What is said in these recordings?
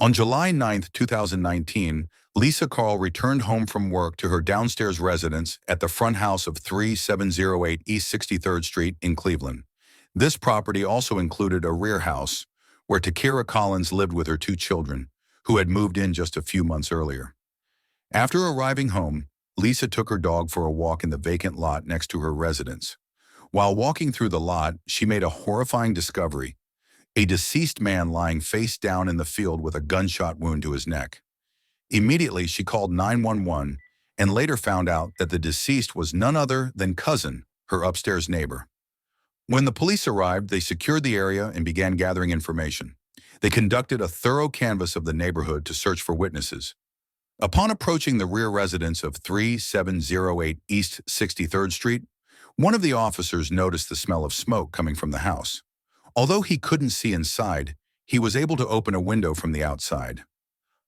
On July 9, 2019, Lisa Carl returned home from work to her downstairs residence at the front house of 3708 East 63rd Street in Cleveland. This property also included a rear house where Takira Collins lived with her two children, who had moved in just a few months earlier. After arriving home, Lisa took her dog for a walk in the vacant lot next to her residence. While walking through the lot, she made a horrifying discovery: a deceased man lying face down in the field with a gunshot wound to his neck. Immediately, she called 911 and later found out that the deceased was none other than Cousin, her upstairs neighbor. When the police arrived, they secured the area and began gathering information. They conducted a thorough canvass of the neighborhood to search for witnesses. Upon approaching the rear residence of 3708 East 63rd Street, one of the officers noticed the smell of smoke coming from the house. Although he couldn't see inside, he was able to open a window from the outside.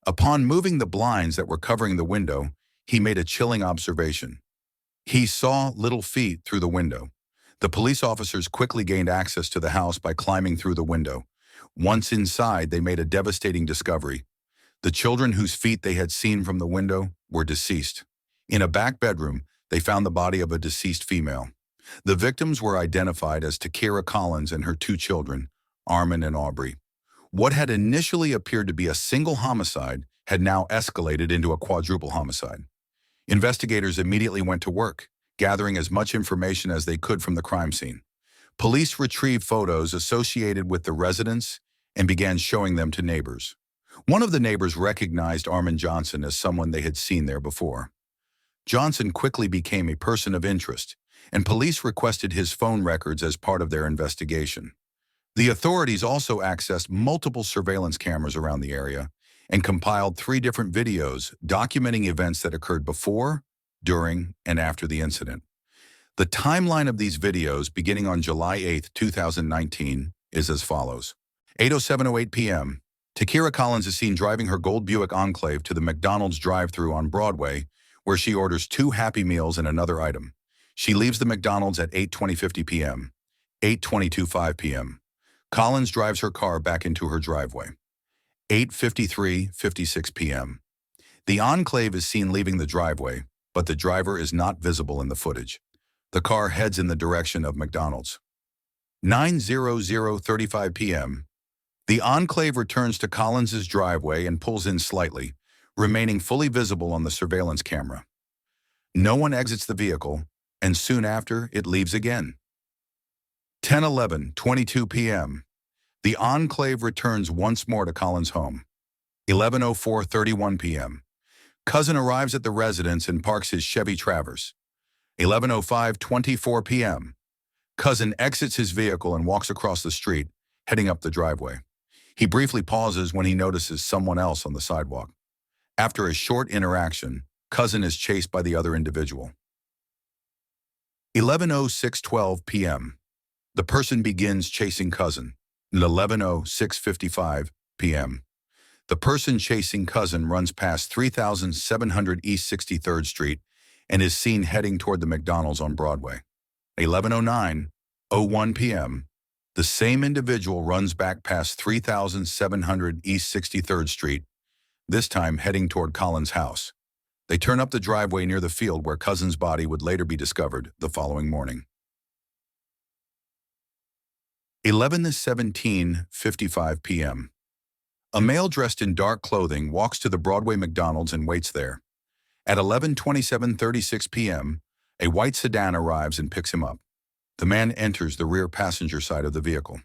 Upon moving the blinds that were covering the window, he made a chilling observation. He saw little feet through the window. The police officers quickly gained access to the house by climbing through the window. Once inside, they made a devastating discovery. The children whose feet they had seen from the window were deceased. In a back bedroom, they found the body of a deceased female. The victims were identified as Takira Collins and her two children, Armond and Aubrey. What had initially appeared to be a single homicide had now escalated into a quadruple homicide. Investigators immediately went to work, gathering as much information as they could from the crime scene. Police retrieved photos associated with the residence and began showing them to neighbors. One of the neighbors recognized Armond Johnson as someone they had seen there before. Johnson quickly became a person of interest, and police requested his phone records as part of their investigation. The authorities also accessed multiple surveillance cameras around the area and compiled 3 different videos documenting events that occurred before, during, and after the incident. The timeline of these videos, beginning on July 8, 2019, is as follows. 8:07:08 p.m., Takira Collins is seen driving her gold Buick Enclave to the McDonald's drive-thru on Broadway, where she orders 2 Happy Meals and another item. She leaves the McDonald's at 8:20:50 p.m. 8:22:05 p.m. Collins drives her car back into her driveway. 8:53:56 p.m. The Enclave is seen leaving the driveway, but the driver is not visible in the footage. The car heads in the direction of McDonald's. 9:00:35 p.m. The Enclave returns to Collins's driveway and pulls in slightly, remaining fully visible on the surveillance camera. No one exits the vehicle, and soon after, it leaves again. 10:11:22 p.m. The Enclave returns once more to Collins' home. 11:04:31 p.m. Cousin arrives at the residence and parks his Chevy Traverse. 11:05:24 p.m. Cousin exits his vehicle and walks across the street, heading up the driveway. He briefly pauses when he notices someone else on the sidewalk. After a short interaction, Cousin is chased by the other individual. 11:06:12 p.m. The person begins chasing Cousin. At 11:06:55 p.m. The person chasing Cousin runs past 3700 East 63rd Street and is seen heading toward the McDonald's on Broadway. 11:09:01 p.m. The same individual runs back past 3700 East 63rd Street, this time heading toward Collins' house. They turn up the driveway near the field where Cousin's body would later be discovered the following morning. 11:17:55 p.m. A male dressed in dark clothing walks to the Broadway McDonald's and waits there. At 11:27:36 p.m., a white sedan arrives and picks him up. The man enters the rear passenger side of the vehicle.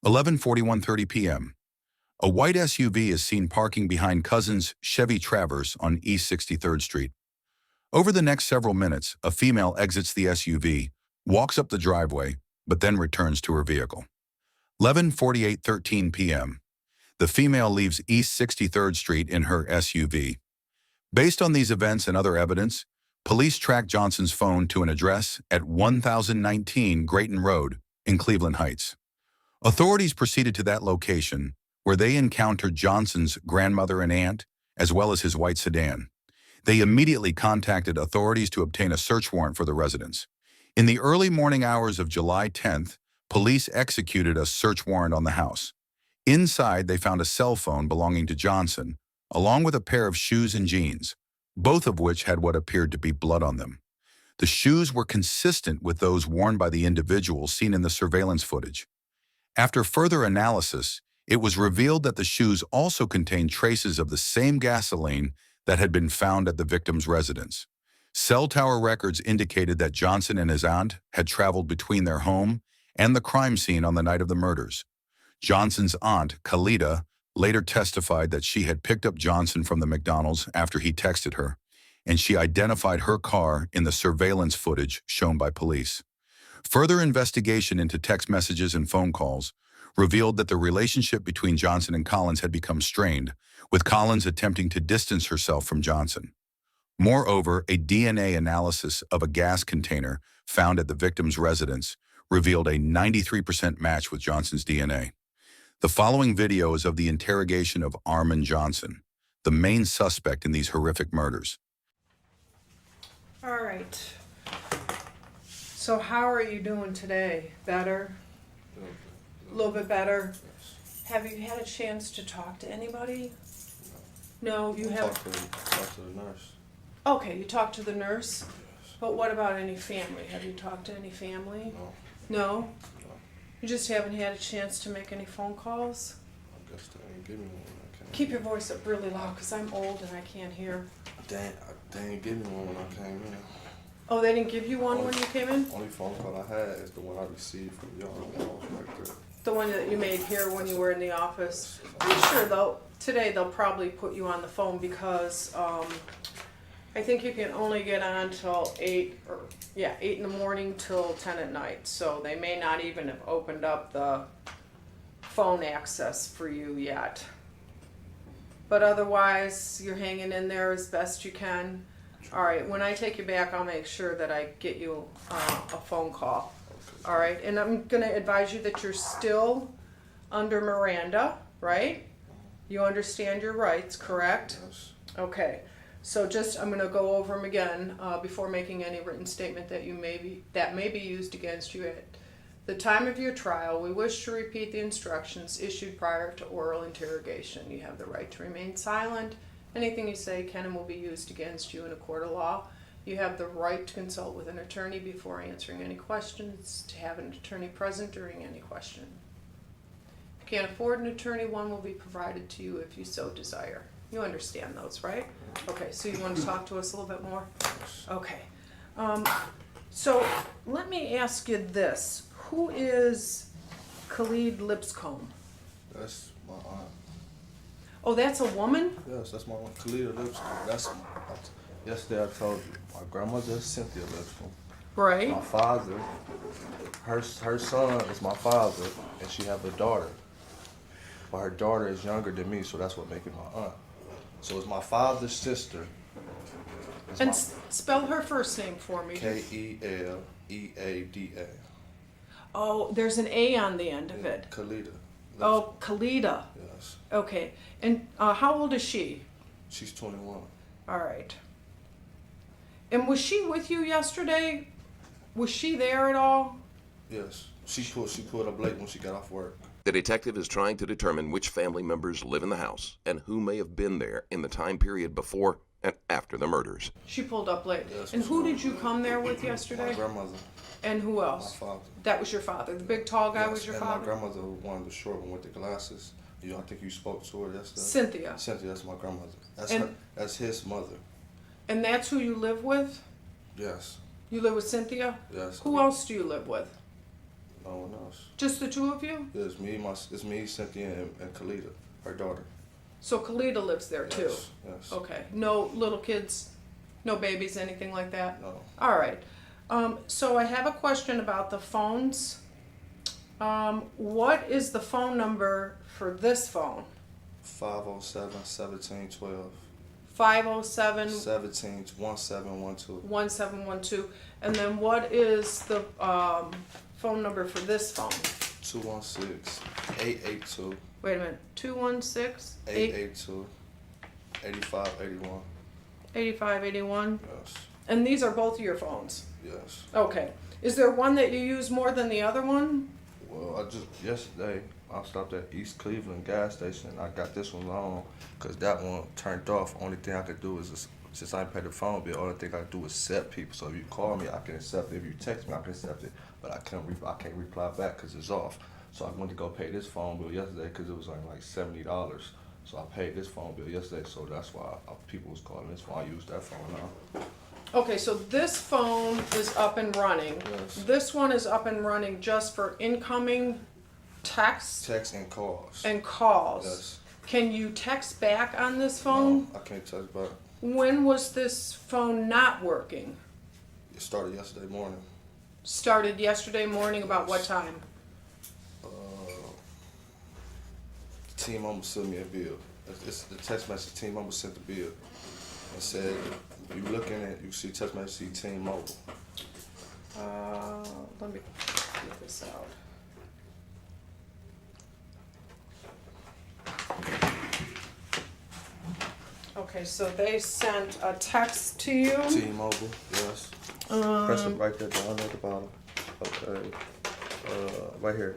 11:41:30 p.m. A white SUV is seen parking behind Cousin's Chevy Traverse on East 63rd Street. Over the next several minutes, a female exits the SUV, walks up the driveway, but then returns to her vehicle. 11:48:13 p.m. The female leaves East 63rd Street in her SUV. Based on these events and other evidence, police tracked Johnson's phone to an address at 1019 Grayton Road in Cleveland Heights. Authorities proceeded to that location, where they encountered Johnson's grandmother and aunt, as well as his white sedan. They immediately contacted authorities to obtain a search warrant for the residence. In the early morning hours of July 10th, police executed a search warrant on the house. Inside, they found a cell phone belonging to Johnson, along with a pair of shoes and jeans, both of which had what appeared to be blood on them. The shoes were consistent with those worn by the individual seen in the surveillance footage. After further analysis, it was revealed that the shoes also contained traces of the same gasoline that had been found at the victim's residence. Cell tower records indicated that Johnson and his aunt had traveled between their home and the crime scene on the night of the murders. Johnson's aunt, Khalida, later testified that she had picked up Johnson from the McDonald's after he texted her, and she identified her car in the surveillance footage shown by police. Further investigation into text messages and phone calls revealed that the relationship between Johnson and Collins had become strained, with Collins attempting to distance herself from Johnson. Moreover, a DNA analysis of a gas container found at the victim's residence revealed a 93% match with Johnson's DNA. The following video is of the interrogation of Armond Johnson, the main suspect in these horrific murders. All right. So how are you doing today? Better? A little bit better? Have you had a chance to talk to anybody? No, you haven't? Talk to the nurse. Okay, you talked to the nurse? But what about any family? Have you talked to any family? No. No? No. You just haven't had a chance to make any phone calls? I guess they ain't give me one. I can't. Keep your voice up really loud because I'm old and I can't hear. They ain't give me one when I came in. Oh, they didn't give you one when you came in? Only phone call I had is the one I received from y'all when I was right there. The one that you made here when you were in the office? I'm sure though, today they'll probably put you on the phone because I think you can only get on till 8 in the morning till 10 at night. So they may not even have opened up the phone access for you yet. But otherwise, you're hanging in there as best you can. All right, when I take you back, I'll make sure that I get you a phone call. All right, and I'm gonna advise you that you're still under Miranda, right? You understand your rights, correct? Yes. Okay, so I'm gonna go over them again before making any written statement that may be used against you at the time of your trial. We wish to repeat the instructions issued prior to oral interrogation. You have the right to remain silent. Anything you say can and will be used against you in a court of law. You have the right to consult with an attorney before answering any questions, to have an attorney present during any question. If you can't afford an attorney, one will be provided to you if you so desire. You understand those, right? Okay, so you want to talk to us a little bit more? Okay. So let me ask you this. Who is Khalid Lipscomb? That's my aunt. Oh, that's a woman? Yes, that's my aunt. Khalida Lipscomb. Yesterday I told you, my grandmother is Cynthia Lipscomb. Right. My father, her son is my father, and she have a daughter. But her daughter is younger than me, so that's what makes it my aunt. So it's my father's sister. And spell her first name for me. Keleada. Oh, there's an A on the end of it. Khalida. Oh, Khalida. Yes. Okay. And how old is she? She's 21. All right. And was she with you yesterday? Was she there at all? Yes. She pulled up late when she got off work. The detective is trying to determine which family members live in the house and who may have been there in the time period before and after the murders. She pulled up late. Yes, And who did you come there with yesterday? My grandmother. And who else? My father. That was your father. The big tall guy Yes, was your and father? my grandmother, one of the short one with the glasses. I think you spoke to her yesterday. Cynthia. Cynthia, that's my grandmother. And- That's his mother. And that's who you live with? Yes. You live with Cynthia? Yes. Who else do you live with? No one else. Just the two of you? It's me, Cynthia, and Khalida, her daughter. So Khalida lives there too? Yes. Yes. Okay. No little kids? No babies, anything like that? No. All right. So I have a question about the phones. What is the phone number for this phone? 507-1712. 507 1712. 1712. And then what is the phone number for this phone? 216-882. Wait a minute. 216 882. 8581. 8581. Yes. And these are both your phones? Yes. Okay. Is there one that you use more than the other one? Well, yesterday I stopped at East Cleveland gas station. I got this one on because that one turned off. Only thing I could do is just, since I ain't paid the phone bill, only thing I could do is accept people. So if you call me, I can accept it. If you text me, I can accept it. But I can't reply back because it's off. So I went to go pay this phone bill yesterday because it was only like $70. So I paid this phone bill yesterday. So that's why people was calling this phone. I use that phone now. Okay, so this phone is up and running. Yes. This one is up and running just for incoming texts Text and calls. and calls. Yes. Can you text back on this phone? No, I can't text back. When was this phone not working? It started yesterday morning. Started yesterday morning, about what time? Team Mama sent me a bill. It's the text message. Team Mama sent the bill and said, "You looking at? You see text message. See Team Mobile." Let me get this out. Okay, so they sent a text to you. Team Mobile, yes. Press it right there down at the bottom. Okay. Right here.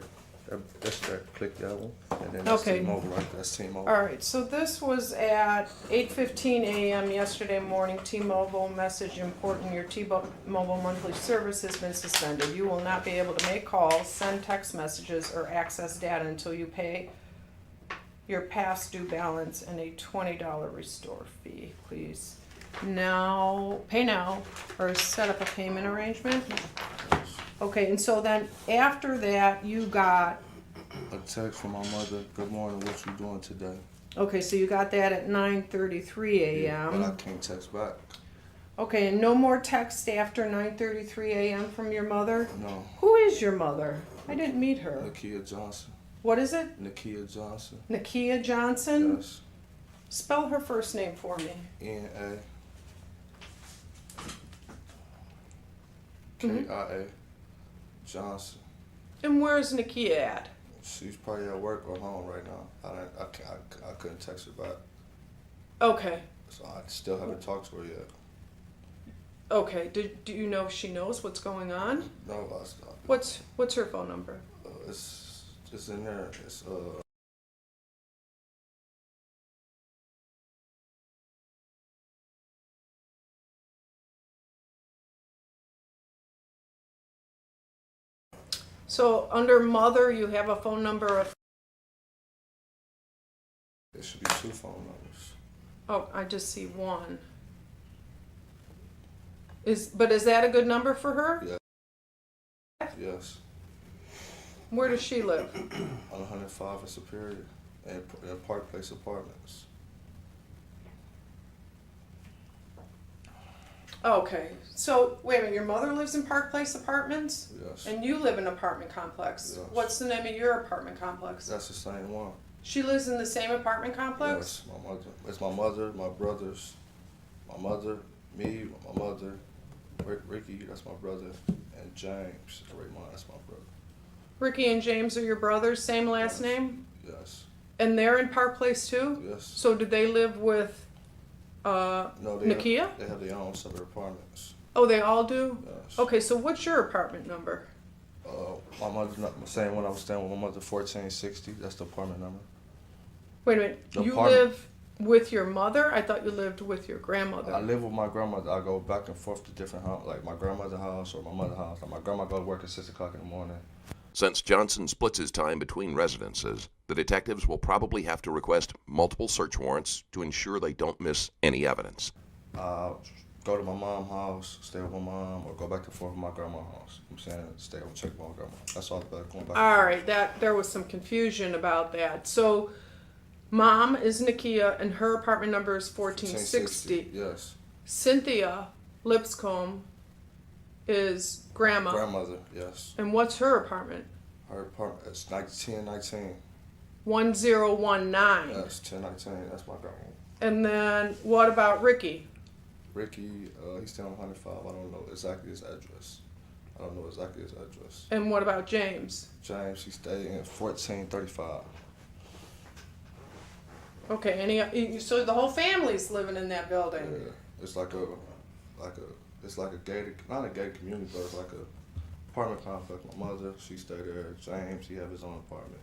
That's that. Click that one, and then that's Okay. Team Mobile right there. That's Team Mobile. All right, so this was at 8:15 a.m. yesterday morning. T-Mobile message important. Your T-Mobile monthly service has been suspended. You will not be able to make calls, send text messages, or access data until you pay your past due balance and a $20 restore fee. Please now pay now or set up a payment arrangement. Okay, and so then after that, you got, A text from my mother. Good morning. What you doing today? okay, so you got that at 9:33 a.m. But I can't text back. Okay, and no more text after 9:33 a.m. from your mother? No. Who is your mother? I didn't meet her. Nakia Johnson. What is it? Nakia Johnson. Nakia Johnson? Yes. Spell her first name for me. N-A. Mhm. K-I-A. Johnson. And where's Nakia at? She's probably at work or home right now. I couldn't text her back, Okay, so I still haven't talked to her yet. okay. Do you know if she knows what's going on? No, I stopped. What's her phone number? It's in there. It's So under mother, you have a phone number of, It should be 2 phone numbers. oh, I just see one. But is that a good number for her? Yes. Where does she live? On 105 in Superior, and in Park Place Apartments. Okay, so wait a minute, your mother lives in Park Place Apartments? Yes. And you live in an apartment complex? Yes. What's the name of your apartment complex? That's the same one. She lives in the same apartment complex? Yes, my mother. It's my mother, my brothers, my mother, me, my mother, Ricky, that's my brother, and James, Raymond, that's my brother. Ricky and James are your brothers, same last Yes. name? Yes. And they're in Park Place too? Yes. So do they live with No, Nakia? They have their own separate apartments. Oh, they all do? Yes. Okay, so what's your apartment number? My mother's not the same one I was staying with. My mother, 1460. That's the apartment number. Wait a minute, The you apartment. live with your mother? I thought you lived with your grandmother. I live with my grandmother. I go back and forth to different houses, like my grandmother's house or my mother's house. Like my grandma go to work at 6 o'clock in the morning. Since Johnson splits his time between residences, the detectives will probably have to request multiple search warrants to ensure they don't miss any evidence. Go to my mom's house, stay with my mom, or go back and forth with my grandma's house. I'm saying stay and check my grandma. That's all about going back. All right, there was some confusion about that. So, mom is Nakia, and her apartment number is 1460. Yes. Cynthia Lipscomb is grandma. Grandmother, yes. And what's her apartment? Her apartment, it's 1019. 1019. Yes, 1019. That's my grandma. And then what about Ricky? Ricky, he's still on 105. I don't know exactly his address. And what about James? James, he stayed in 1435. Okay, so the whole family's living in that building. Yeah, it's like a gated, not a gated community, but it's like a apartment complex. My mother, she stayed there. James, he have his own apartment.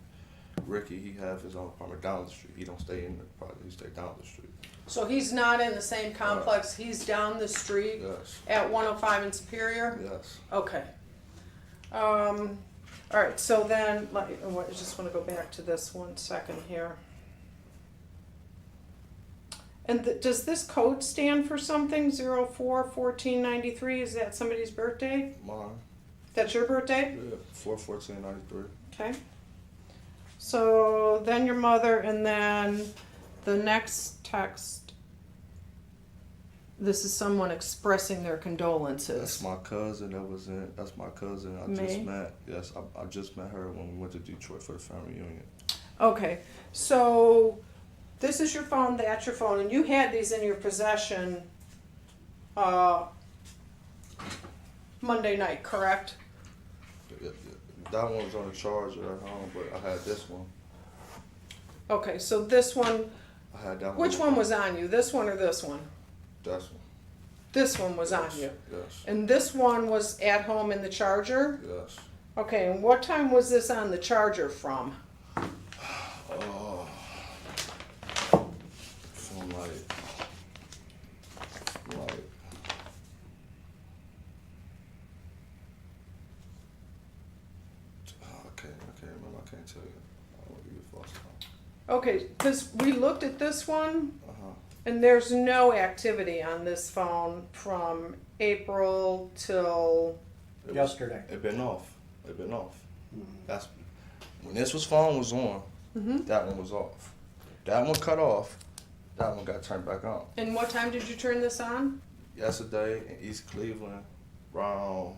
Ricky, he have his own apartment down the street. He don't stay in the project. He stay down the street. So he's not in the same complex, he's down the street Yes. at 105 in Superior? Yes. Okay. All right, so then, I just want to go back to this 1 second here. And does this code stand for something, 04-1493? Is that somebody's birthday? Mine. That's your birthday? Yeah. 4/14/93. Okay. So then your mother, and then the next text. This is someone expressing their condolences. That's my cousin that was in. That's my cousin I May? just met. Yes, I just met her when we went to Detroit for the family reunion. Okay, so this is your phone, that's your phone, and you had these in your possession Monday night, correct? That one was on the charger at home, but I had this one. Okay, so this one, I had that one. which one was on you, this one or this one? This one. This one was on you. Yes. And this one was at home in the charger? Yes. Okay, and what time was this on the charger from? From like I can't remember. I can't tell you. I don't give you a false count. Okay, because we looked at this one, Uh-huh. and there's no activity on this phone from April till, Yesterday. It been off. It been off. That's when this phone was on. That one was off. That one cut off. That one got turned back on. and what time did you turn this on? Yesterday in East Cleveland, around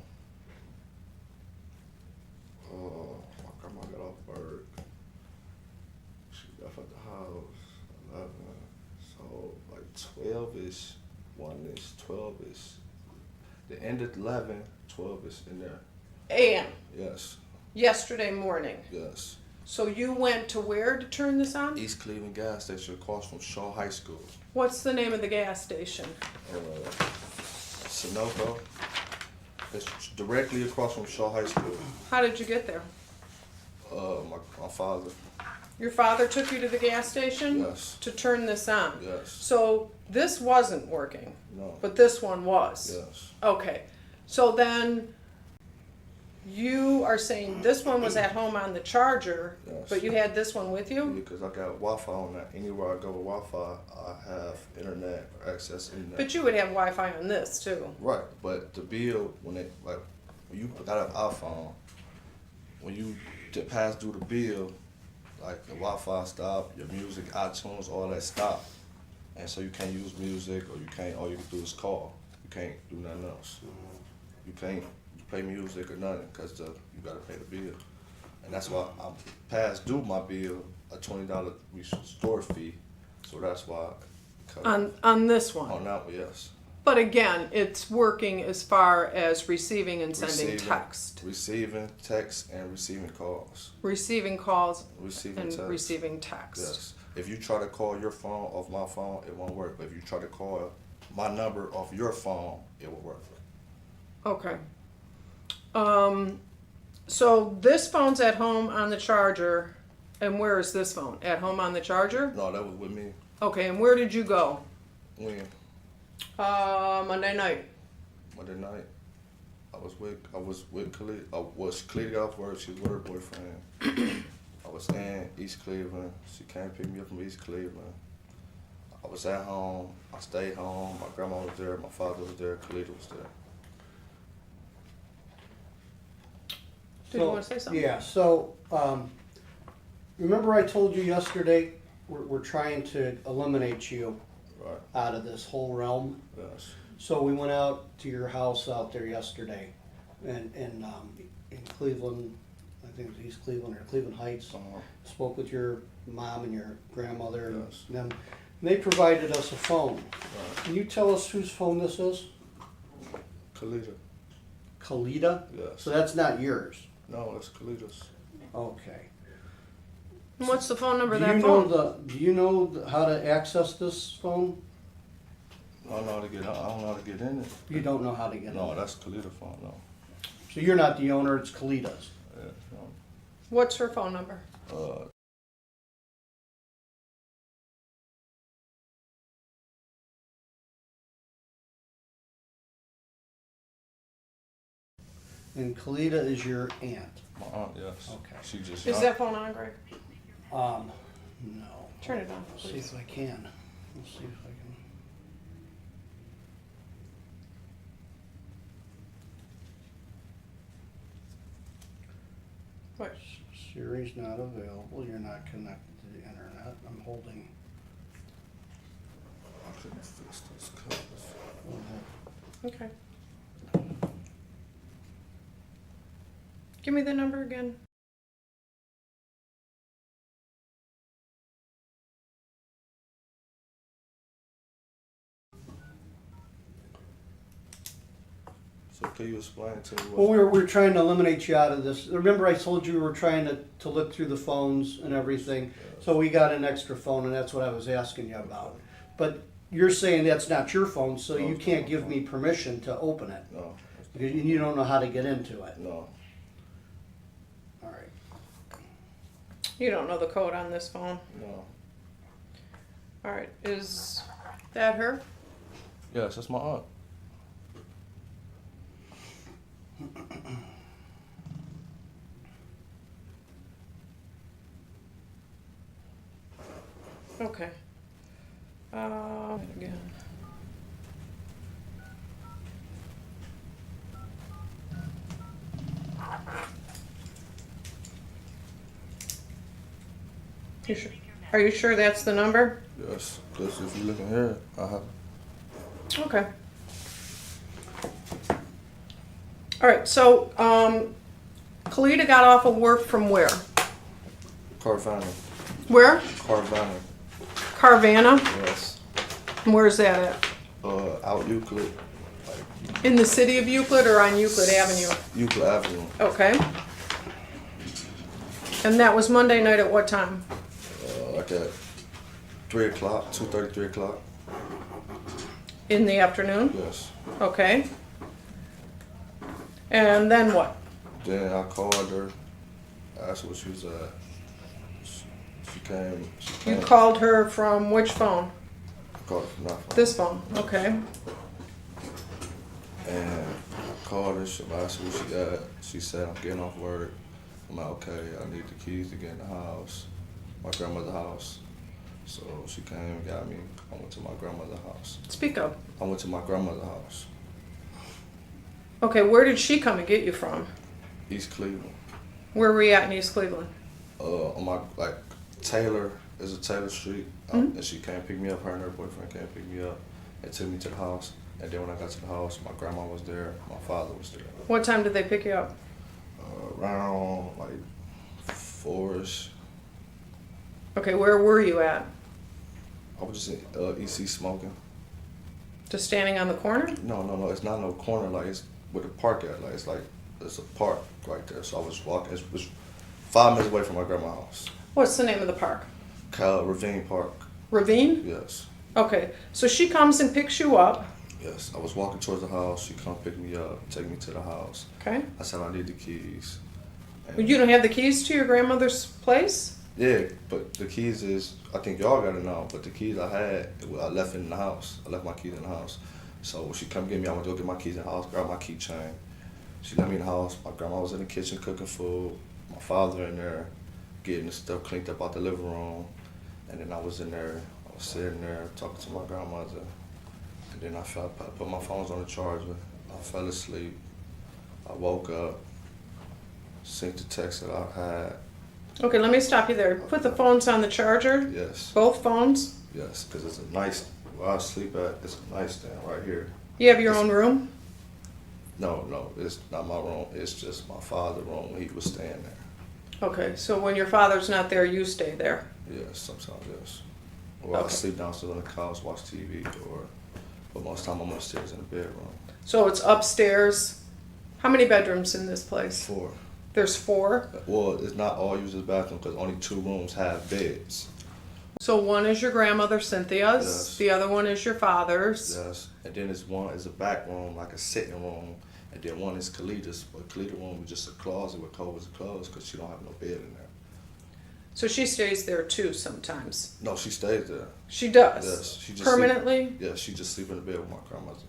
my grandma got off work. She left at the house 11, so like 12ish, 1ish, 12ish. The end of 11, 12ish in there. AM, Yes, yesterday morning. yes. So you went to where to turn this on? East Cleveland gas station across from Shaw High School. What's the name of the gas station? Sunoco. It's directly across from Shaw High School. How did you get there? My father. Your father took you to the gas station? Yes. To turn this on? Yes. So this wasn't working, No. but this one was? Yes. Okay, so then you are saying this one was at home on the charger, Yes. but you had this one with you? Because I got Wi-Fi on that. Anywhere I go with Wi-Fi, I have internet or access internet. But you would have Wi-Fi on this too. Right, but the bill when you got an iPhone, when you pass through the bill, like the Wi-Fi stop, your music, iTunes, all that stop, and so you can't use music, or you can't. All you can do is call. You can't do nothing else. You can't play music or nothing because you gotta pay the bill, and that's why I passed due my bill a $20 store fee, so that's why. On this one. On that one, yes. But again, it's working as far as receiving and sending text. Receiving text and receiving calls. Receiving calls Receiving and text. receiving text. Yes. If you try to call your phone off my phone, it won't work. But if you try to call my number off your phone, it will work. Okay. So this phone's at home on the charger, and where is this phone? At home on the charger? No, that was with me. Okay, and where did you go? When? Monday night. Monday night. I was with Khalid. I was Khalid off work. She was with her boyfriend. I was in East Cleveland. She came pick me up from East Cleveland. I was at home. I stayed home. My grandma was there. My father was there. Khalid was there. Did you want to say something? Yeah, so, remember I told you yesterday, we're trying to eliminate you Right. out of this whole realm? Yes. So we went out to your house out there yesterday, and in Cleveland, I think it was East Cleveland or Cleveland Heights. Spoke with your mom and your grandmother, and Yes. them. And they provided us a phone. Right. Can you tell us whose phone this is? Khalida. Khalida? Yes. So that's not yours? No, that's Khalida's. Okay. And what's the phone number of Do that you know phone? do you know how to access this phone? I don't know how to get. I don't know how to get in it. You don't know how to get No, it. that's Khalida's phone. No. So you're not the owner, it's Khalida's. Yeah, What's her phone number? no. And Kalita is your aunt? My aunt, yes. Okay. She just Is that phone on, Greg? No. Turn it on, See please. if I can. Let's see if I can. What? Siri's not available. You're not connected to the internet. I'm holding. I couldn't fix this cause. Okay. Give me the number again. So can you explain to me Well, what? we're trying to eliminate you out of this. Remember I told you we were trying to look through the phones and everything? So we got an extra phone and that's what I was asking you about. But you're saying that's not your phone, so No, you it's can't not my give phone. me permission to open it. No, Because you don't know how to get into it. no. All right. You don't know the code on this phone. No. All right, is that her? Yes, that's my aunt. Okay. Again. You sure? Are you sure that's the number? Yes, because if you look in here, I have. Okay. All right, so, Kalita got off of work from where? Carvana. Where? Carvana. Carvana? Yes. And where's that at? Out Euclid. In the city of Euclid or on Euclid Avenue? Euclid Avenue. Okay. And that was Monday night at what time? Like at 3 o'clock, 2:30, 3 o'clock. In the afternoon? Yes. Okay. And then what? Then I called her, asked where she was at. She came. You called her from which phone? I called her from that phone. This phone, okay. And I called her, she asked where she at. She said, I'm getting off work. I'm like, okay, I need the keys to get in the house, my grandmother's house. So she came and got me. I went to my grandmother's house. Speak up. I went to my grandmother's house, Okay, where did she come and get you from? East Cleveland. Where were we at in East Cleveland? On my, like, Taylor is a Taylor Street. And she came pick me up, her and her boyfriend came pick me up and took me to the house. And then when I got to the house, my grandma was there, my father was there. What time did they pick you up? Around like 4-ish. Okay, where were you at? I was just in EC smoking. Just standing on the corner? No, it's not no corner, like it's where the park at, like it's a park right there. So I was walking, it was 5 minutes away from my grandma's house. What's the name of the park? Ravine Park, Ravine? yes. Okay, so she comes and picks you up. Yes, I was walking towards the house, she come pick me up, take me to the house. Okay. I said I need the keys. Well, you don't have the keys to your grandmother's place? Yeah, but the keys is, I think y'all got it now, but the keys I had, I left in the house. I left my keys in the house. So when she come get me, I went to go get my keys in the house, grab my keychain. She let me in the house. My grandma was in the kitchen cooking food. My father in there getting the stuff cleaned up out the living room. And then I was in there, I was sitting there talking to my grandmother. And then I put my phones on the charger. I fell asleep. I woke up, sent the text that I had. Okay, let me stop you there. Put the phones on the charger? Yes. Both phones? Yes, because it's a nice, where I sleep at, it's a nightstand right here. You have your own room? No, it's not my room. It's just my father's room when he was staying there. Okay, so when your father's not there, you stay there? Yes, sometimes, yes. Or I Okay. sleep downstairs on the couch, watch TV, but most of the time I'm upstairs in the bedroom. So it's upstairs. How many bedrooms in this place? 4. There's 4. Well, it's not all used as bathroom because only 2 rooms have beds. So one is your grandmother Cynthia's, Yes. the other one is your father's. Yes, and then there's one is a back room, like a sitting room, and then one is Kalita's, but Kalita's room is just a closet with covers and clothes because she don't have no bed in there. So she stays there too sometimes. No, she stays there. She does? Yes, she just Permanently? Yeah, she just sleep in the bed with my grandmother.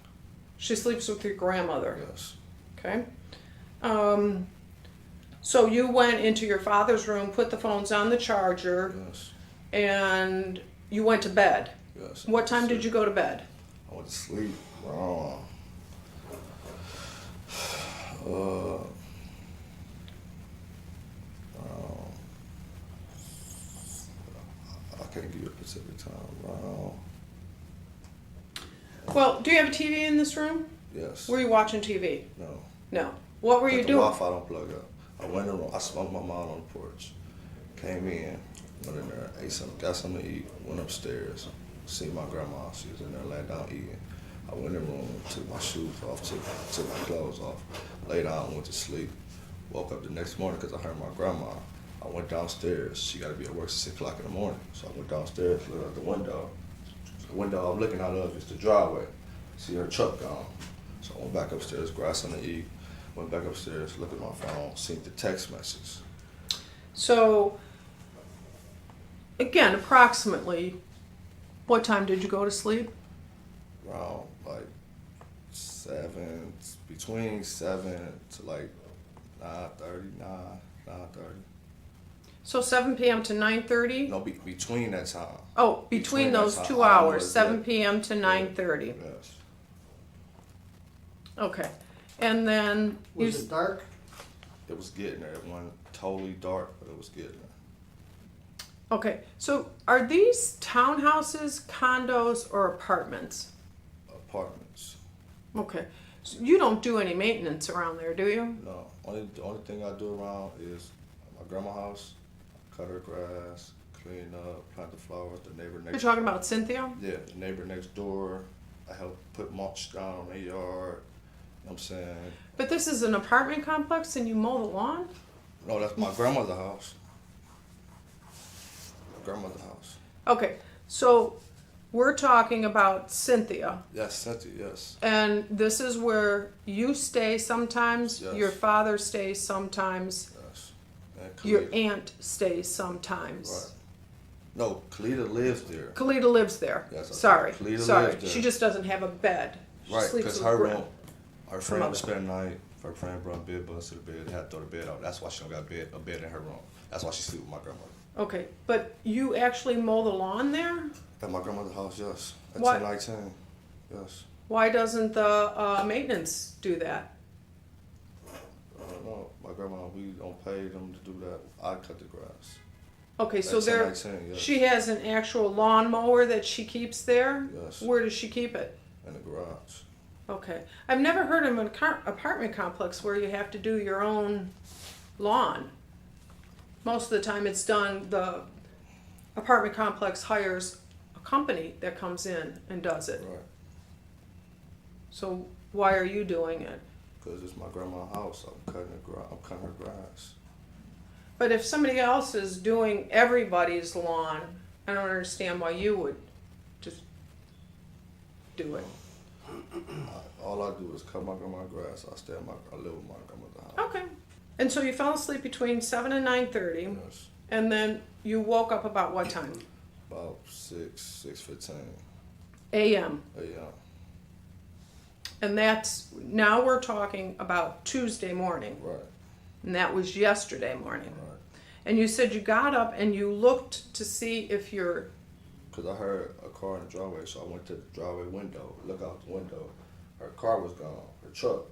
She sleeps with your grandmother? Yes. Okay. So you went into your father's room, put the phones on the charger, Yes. and you went to bed. Yes. What time did you go to bed? I went to sleep around around I can't give you a specific time. Around Well, do you have a TV in this room? yes. Were you watching TV? No. No. What were you The doing? Wi-Fi don't plug up. I went in the room. I smoked my mom on the porch. Came in, went in there, ate something, got something to eat. Went upstairs, see my grandma. She was in there laying down eating. I went in the room, took my shoes off, took my clothes off, laid down, went to sleep. Woke up the next morning because I heard my grandma. I went downstairs. She got to be at work at 6 o'clock in the morning. So I went downstairs, looked out the window. The window I'm looking out of is the driveway. See her truck gone. So I went back upstairs, grabbed something to eat. Went back upstairs, looked at my phone, seen the text message. So, again, approximately, what time did you go to sleep? Around like 7, between 7 to like 9:30. So 7 p.m. to 9:30? No, between that time. Oh, between that those time. 2 I don't know hours, exact- 7 p.m. to 9:30. Yes. Okay. And then you Was it dark? It was getting there. It wasn't totally dark, but it was getting there. okay. So are these townhouses, condos, or apartments? Apartments. Okay. So you don't do any maintenance around there, do you? No, the only thing I do around is my grandma's house. Cut her grass, clean up, plant the flowers. The neighbor You're next talking about Cynthia? yeah, the neighbor next door. I help put mulch down on their yard. You know what I'm saying? But this is an apartment complex and you mow the lawn? No, that's my grandmother's house. My grandmother's house. Okay. So we're talking about Cynthia. Yes, Cynthia, yes. And this is where you stay sometimes, Yes. your father stays sometimes, Yes. And your Khalida. aunt stays sometimes. Right. No, Khalida lives there. Khalida lives there. Yes, I Sorry, said Khalida sorry. lives there. She just doesn't have a bed. She Right, sleeps because with her Gra- room, her friend mother. was spending the night. Her friend brought bed bugs to the bed. They had to throw the bed out. That's why she don't got a bed in her room. That's why she sleep with my grandmother. Okay, but you actually mow the lawn there? At my grandmother's house, yes. At What? 1019, yes. Why doesn't the maintenance do that? I don't know. My grandma, we don't pay them to do that. I cut the grass. Okay, so At there, 1019, yes. she has an actual lawn mower that she keeps there? Yes. Where does she keep it? In the garage. Okay. I've never heard of an apartment complex where you have to do your own lawn. Most of the time it's done, the apartment complex hires a company that comes in and does it. Right. So why are you doing it? Because it's my grandma's house. I'm cutting her grass. But if somebody else is doing everybody's lawn, I don't understand why you would just do it. All I do is cut my grandma's grass. I live with my grandmother's house. Okay. And so you fell asleep between 7 and 9:30, Yes. and then you woke up about what time? About 6:15 A.M. a.m. And now we're talking about Tuesday morning, Right. and that was yesterday morning. Right. And you said you got up and you looked to see if your, Because I heard a car in the driveway, so I went to the driveway window, look out the window. Her car was gone, her truck.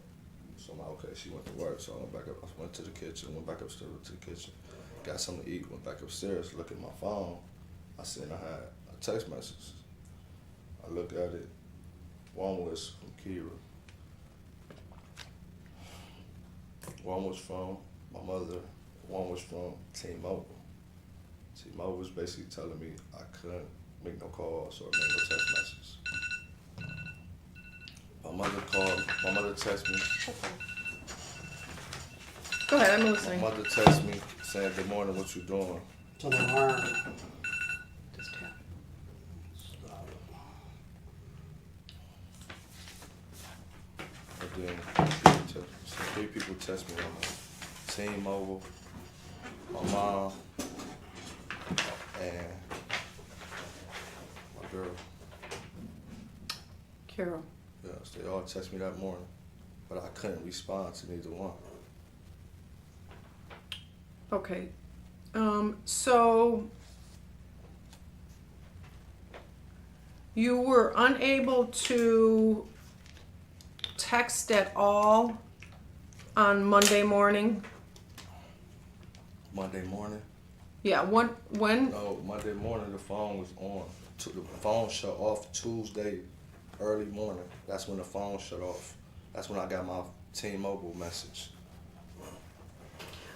So I'm like, okay, she went to work. So I went back up, I went to the kitchen, went back upstairs to the kitchen, got something to eat, went back upstairs, look at my phone. I seen I had a text message. I looked at it. One was from Kira. One was from my mother. One was from T-Mobile. T-Mobile was basically telling me I couldn't make no calls or make no text messages. My mother texted me. go ahead, I'm My listening. mother texted me saying, "Good morning, what you doing?" It's an alarm. Just tap. And then 3 people text me on my T-Mobile, my mom, and my girl. Carol. Yes, they all text me that morning, but I couldn't respond to neither one. Okay, so you were unable to text at all on Monday morning? Monday morning? Yeah, when? No, Monday morning the phone was on. The phone shut off Tuesday early morning. That's when the phone shut off. That's when I got my T-Mobile message.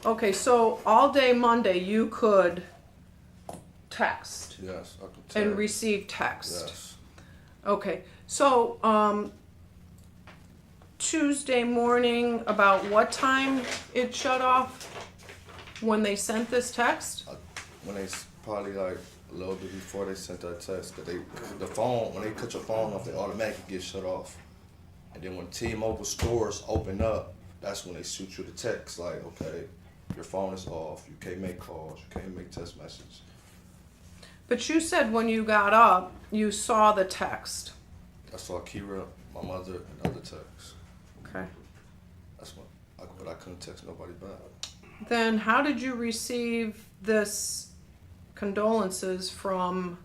Okay, so all day Monday you could text Yes, I can and tell. receive text. Yes. Okay, so Tuesday morning, about what time it shut off? When they sent this text? When they probably like a little bit before they sent that text, cause the phone, when they cut your phone off, they automatically get shut off. And then when T-Mobile stores open up, that's when they shoot you the text like, okay, your phone is off, you can't make calls, you can't make text messages. But you said when you got up, you saw the text. I saw Kira, my mother, and other texts. Okay. That's what, but I couldn't text nobody back. Then how did you receive this condolences from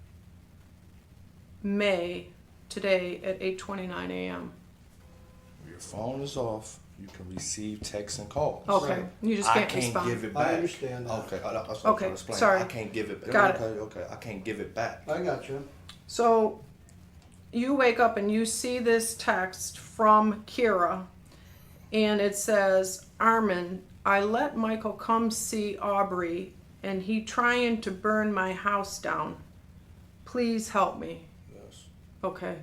May today at 8:29 a.m.? Your phone is off, you can receive texts and calls. Okay, you just I can't can't respond. give it I back. understand that. Okay, that's what I'm Okay, trying to explain. sorry. I can't give it back. Got it. Okay, I can't give it back. I got you. So you wake up and you see this text from Kira, and it says, Armond, I let Michael come see Aubrey, and he trying to burn my house down. Please help me. Yes. Okay.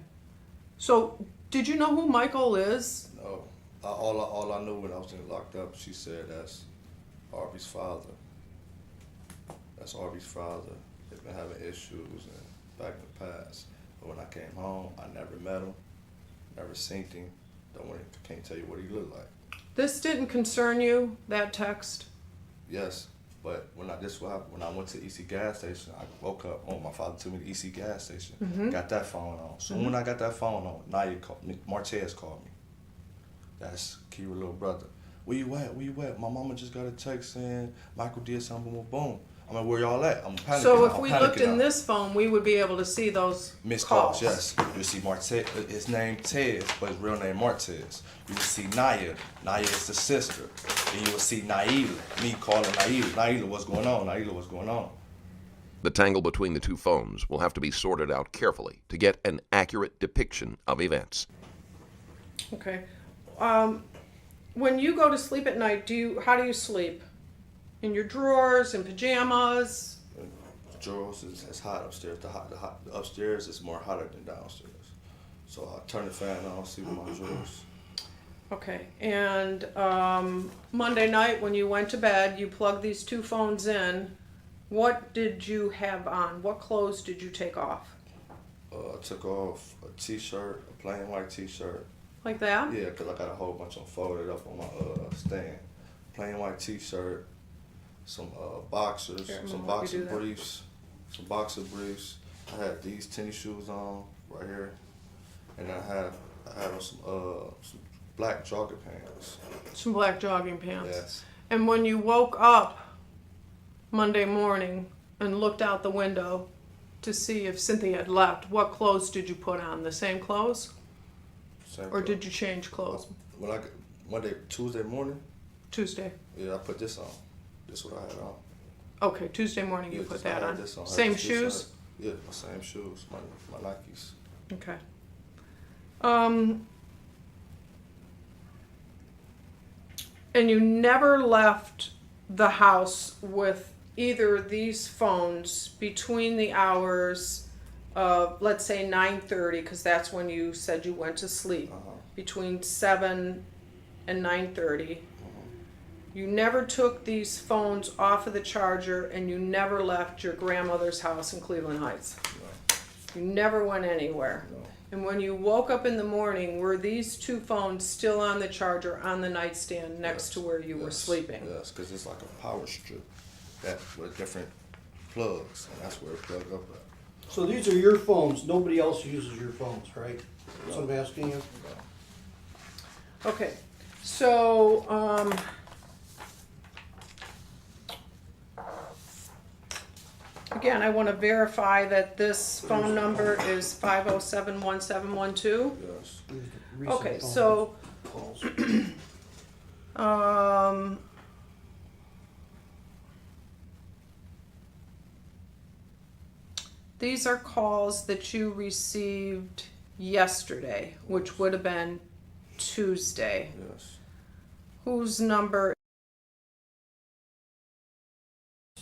So did you know who Michael is? No. All I knew when I was locked up, she said that's Aubrey's father. That's Aubrey's father. They've been having issues and back in the past. But when I came home, I never met him, never seen him. Can't tell you what he looked like. This didn't concern you, that text? Yes, but when I went to EC gas station, I woke up. Oh, my father took me to EC gas station. Got that phone on. So when I got that phone on, Naya called me. Martez called me. That's Kira's little brother. Where you at? Where you at? My mama just got a text saying Michael did something. Boom. I'm like, where y'all at? I'm panicking. So if I'm we panicking looked in now. this phone, we would be able to see those Missed calls, yes. You see Martez, his name Tez, but his real name Martez. You will see Naya. Naya is the sister. And you will see Naila. Me calling Naila. Naila, what's going on? Naila, what's going on? The tangle between the two phones will have to be sorted out carefully to get an accurate depiction of events. Okay. When you go to sleep at night, how do you sleep? In your drawers, in pajamas? Drawers is hot upstairs. The upstairs is more hotter than downstairs. So I turn the fan on, sleep in my drawers. Okay. And Monday night when you went to bed, you plugged these two phones in. What did you have on? What clothes did you take off? I took off a t-shirt, a plain white t-shirt. Like that? Yeah, because I got a whole bunch of them folded up on my stand. Plain white t-shirt, some boxers, Here, I'm some gonna let you do that. boxer briefs. I had these tennis shoes on right here, and I had on some black jogging pants. Some black jogging pants. Yes. And when you woke up Monday morning and looked out the window to see if Cynthia had left, what clothes did you put on? The same clothes? Same Or clothes. did you change clothes? When Tuesday morning, Tuesday. yeah, I put this on. This is what I had on. Okay, Tuesday morning you Yeah, put just- that I had on. this on. I had Same this shoes? t-shirt. Yeah, my same shoes, my Nikes. Okay. And you never left the house with either of these phones between the hours of, let's say, 9:30, because that's when you said you went to sleep, between 7 and 9:30. You never took these phones off of the charger, and you never left your grandmother's house in Cleveland Heights. No. You never went anywhere. No. And when you woke up in the morning, were these two phones still on the charger on the nightstand next to where you were sleeping? Yes, because it's like a power strip that with different plugs, and that's where it plugged up at. So these are your phones, nobody else uses your phones, right? That's what I'm asking you? Okay, so again, I want to verify that this phone number is 507-1712. Yes. Recent Okay, phone so, calls. these are calls that you received yesterday, which would have been Tuesday. Yes. Whose number?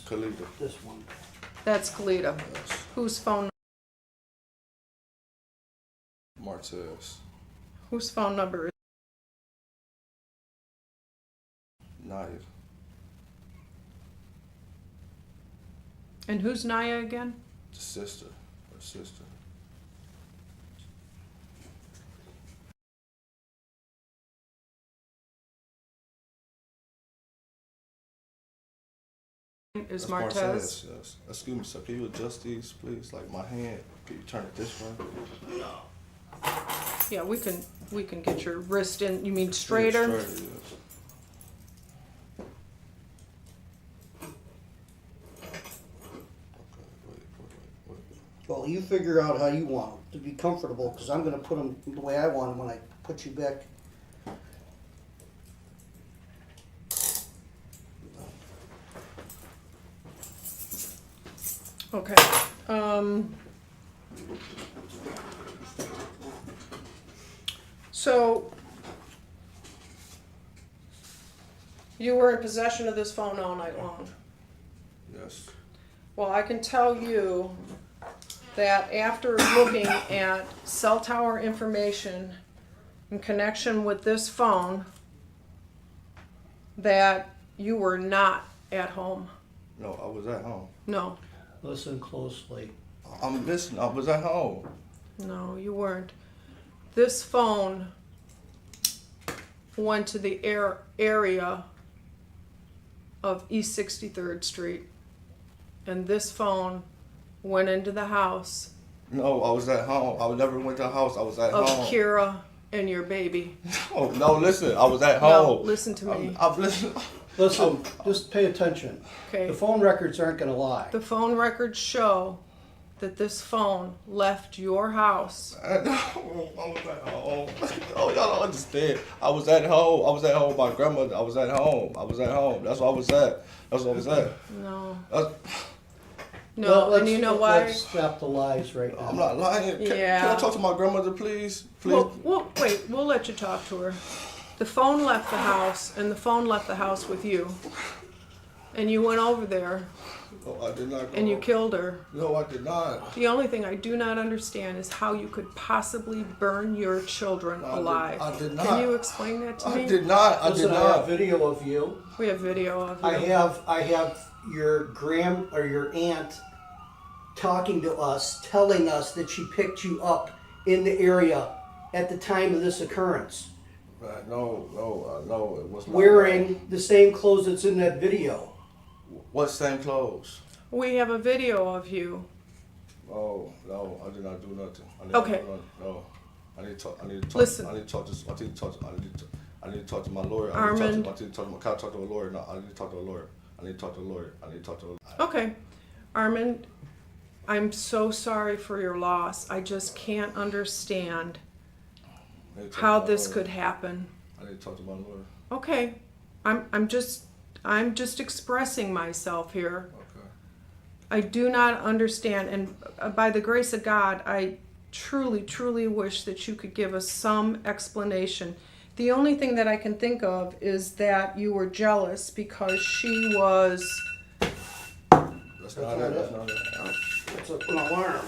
Khalida. This one. That's Kalita. Yes. Whose phone? Martez. Whose phone number is? Naya. And who's Naya again? The sister. Her sister. Is That's Martez? Yes. Excuse me, sir. Can you adjust these, please? Like my hand. Can you turn it this way? Yeah, we can get your wrist in. You mean straighter? Yeah, straighter, yes. Okay, wait. Well, you figure out how you want 'em to be comfortable, because I'm gonna put them the way I want them when I put you back. Okay. So you were in possession of this phone all night long. Yes. Well, I can tell you that after looking at cell tower information in connection with this phone, that you were not at home. No, I was at home. No, Listen closely. I'm listening. I was at home. no, you weren't. This phone went to the area of East 63rd Street, and this phone went into the house No, I was at home. I never went to the house. I was at of home. Kira and your baby. Oh, no, listen. I was at No, home. listen to me. I'm listening. Listen, just pay attention. Okay. The phone records aren't gonna lie. The phone records show that this phone left your house. I was at home. Oh, y'all don't understand. I was at home. I was at home with my grandmother. I was at home. That's where I was at. No. That's- No, and you know why? Let's stop the lies right now. I'm not lying. Can Yeah. I talk to my grandmother, please? Please. Wait, we'll let you talk to her. The phone left the house, and the phone left the house with you. And you went over there, No, I did not go. and you killed her. No, I did not. The only thing I do not understand is how you could possibly burn your children alive. I did not. Can you explain that to me? I did not. Listen, I have video of you. We have video of you. I have your your aunt talking to us, telling us that she picked you up in the area at the time of this occurrence, Right, no, it was not. wearing the same clothes that's in that video. What same clothes? We have a video of you. Oh, no, I did not do nothing. Okay. No. I need to talk. Listen. I need to talk to my lawyer. Armond. I need to talk to a lawyer. No, I need to talk to a lawyer. Okay. Armond, I'm so sorry for your loss. I just can't understand I need to talk how to my this lawyer. could happen. I need to talk to my lawyer. Okay. I'm just expressing myself here. Okay. I do not understand, and by the grace of God, I truly wish that you could give us some explanation. The only thing that I can think of is that you were jealous because she was. That's not it. That's not it. It's an alarm.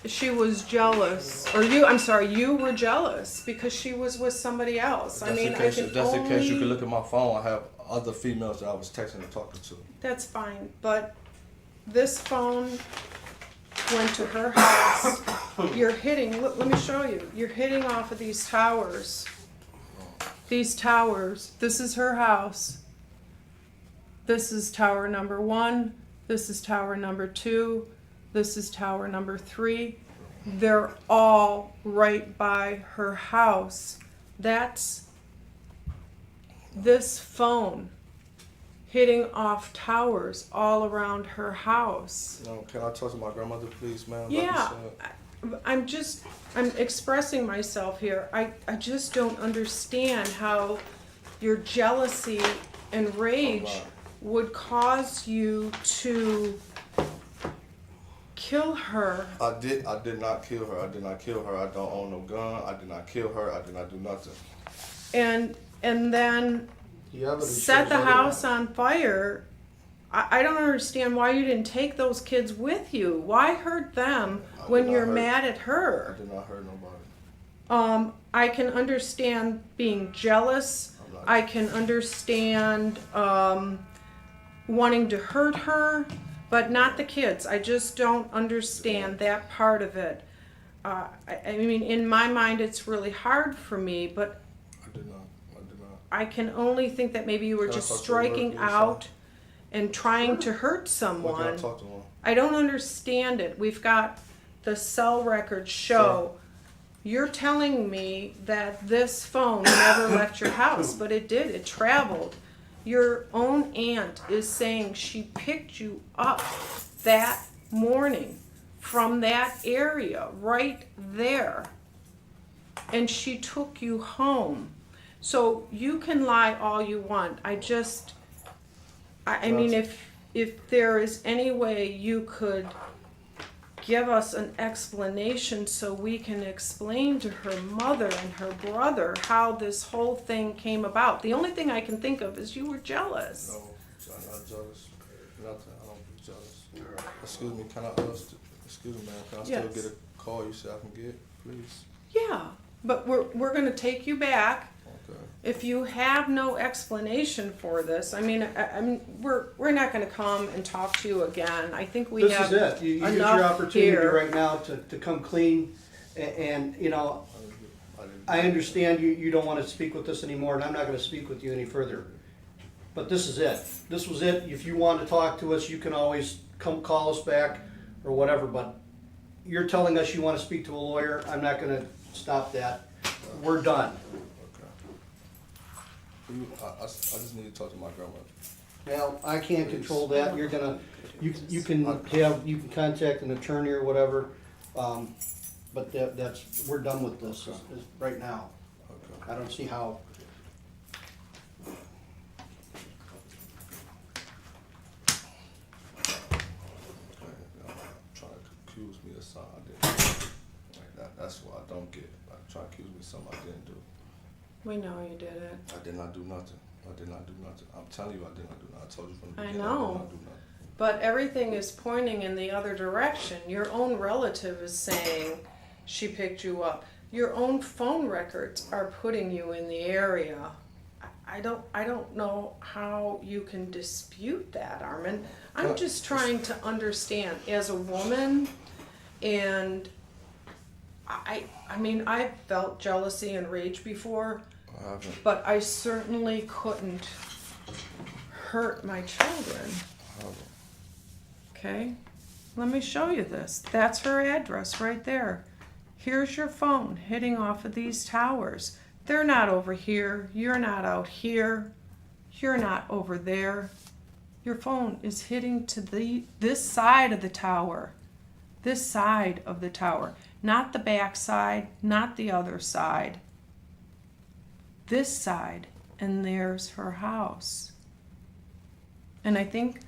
She was jealous, or you were jealous because she was with somebody else. I mean, That's I in can case, just in case you only- can look at my phone. I have other females that I was texting and talking to. That's fine, but this phone went to her house. You're hitting, let me show you. You're hitting off of these towers. These towers. This is her house. This is tower number 1. This is tower number 2. This is tower number 3. They're all right by her house. That's this phone hitting off towers all around her house. No, can I talk to my grandmother, please, ma'am? Like you Yeah, said. I'm expressing myself here. I just don't understand how your jealousy and rage not. would cause you to kill her. I did not kill her. I did not kill her. I don't own no gun. I did not kill her. I did not do nothing. And then The evidence set shows the otherwise. house on fire. I don't understand why you didn't take those kids with you. Why hurt them I when did not you're hurt- mad at I her? did not hurt nobody. I can understand being jealous. I'm not- I can understand wanting to hurt her, but not the kids. I just don't understand that part of it. I mean, in my mind, it's really hard for me, but I did not. I can only think that maybe you were Can I just talk to striking her, please, out and trying to hurt Well, can I someone. talk to her? I don't understand it. We've got the cell records show. You're telling me that this phone never left your house, but it did. It traveled. Your own aunt is saying she picked you up that morning from that area right there, and she took you home. So you can lie all you want. I mean, if there is any way you could give us an explanation so we can explain to her mother and her brother how this whole thing came about. The only thing I can think of is you were jealous. No, I'm not jealous. Nothing. I don't be jealous. Excuse me. Excuse me, man. Can I Yes. still get a call you say I can get, please? Yeah, but we're gonna take you back. Okay. If you have no explanation for this, I mean, we're not going to come and talk to you again. I think we This have is it. You get your enough opportunity here. right now to come clean, and you know, I didn't. I understand you don't want to speak with us anymore, and I'm not going to speak with you any further. But this is it. This was it. If you want to talk to us, you can always come call us back or whatever. But you're telling us you want to speak to a lawyer. I'm not going to stop that. We're done. I just need to talk to my grandmother. Well, I can't control that. You're gonna, you can contact an attorney or whatever. But that's, we're done with this right now. Okay. I don't see how. Trying to accuse me of something I didn't do. Like that's what I don't get. Like trying to accuse me of something I didn't do. We know you did it. I did not do nothing. I did not do nothing. I'm telling you I did not do nothing. I told you from the I beginning know. I did not do nothing. But everything is pointing in the other direction. Your own relative is saying she picked you up. Your own phone records are putting you in the area. I don't know how you can dispute that, Armond. I'm just trying to understand as a woman, and I mean, I've felt jealousy and rage before, I haven't. but I certainly couldn't hurt my children. I haven't. Okay, let me show you this. That's her address right there. Here's your phone hitting off of these towers. They're not over here. You're not out here. You're not over there. Your phone is hitting to this side of the tower. This side of the tower. Not the back side, not the other side. This side, and there's her house. And I think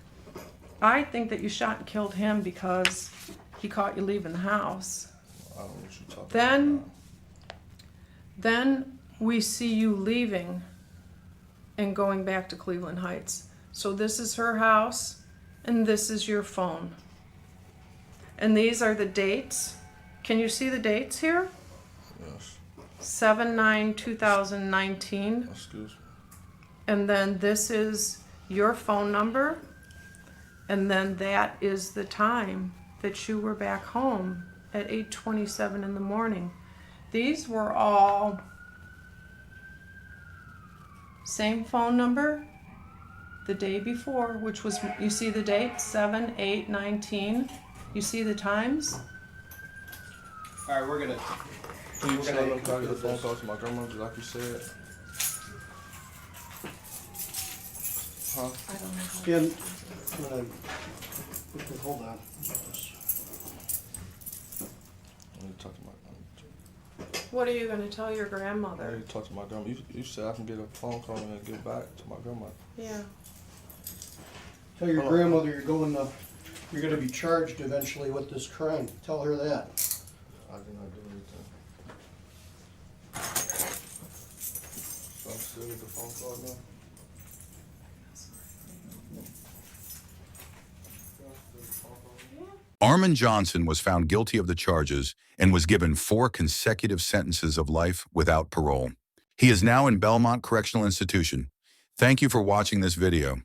that you shot and killed him because he caught you leaving the house. I don't know what you're talking about. Then we see you leaving and going back to Cleveland Heights. So this is her house, and this is your phone. And these are the dates. Can you see the dates here? Yes. 7/9/2019. Excuse me. And then this is your phone number. And then that is the time that you were back home at 8:27 in the morning. These were all same phone number the day before, which was, you see the date, 7/8/19. You see the times? All right, we're gonna. Please tell them to get a phone call to my grandmother like you said. Huh? I don't know how. And, hold on. Let me talk to my. What are you gonna tell your I grandmother? already talked to my grandma. You said I can get a phone call and get back to my grandma. Yeah. Tell your grandmother you're gonna be charged eventually with this crime. Tell her that. I did not do anything. So I'm still get the phone call now? Armond Johnson was found guilty of the charges and was given 4 consecutive sentences of life without parole. He is now in Belmont Correctional Institution. Thank you for watching this video.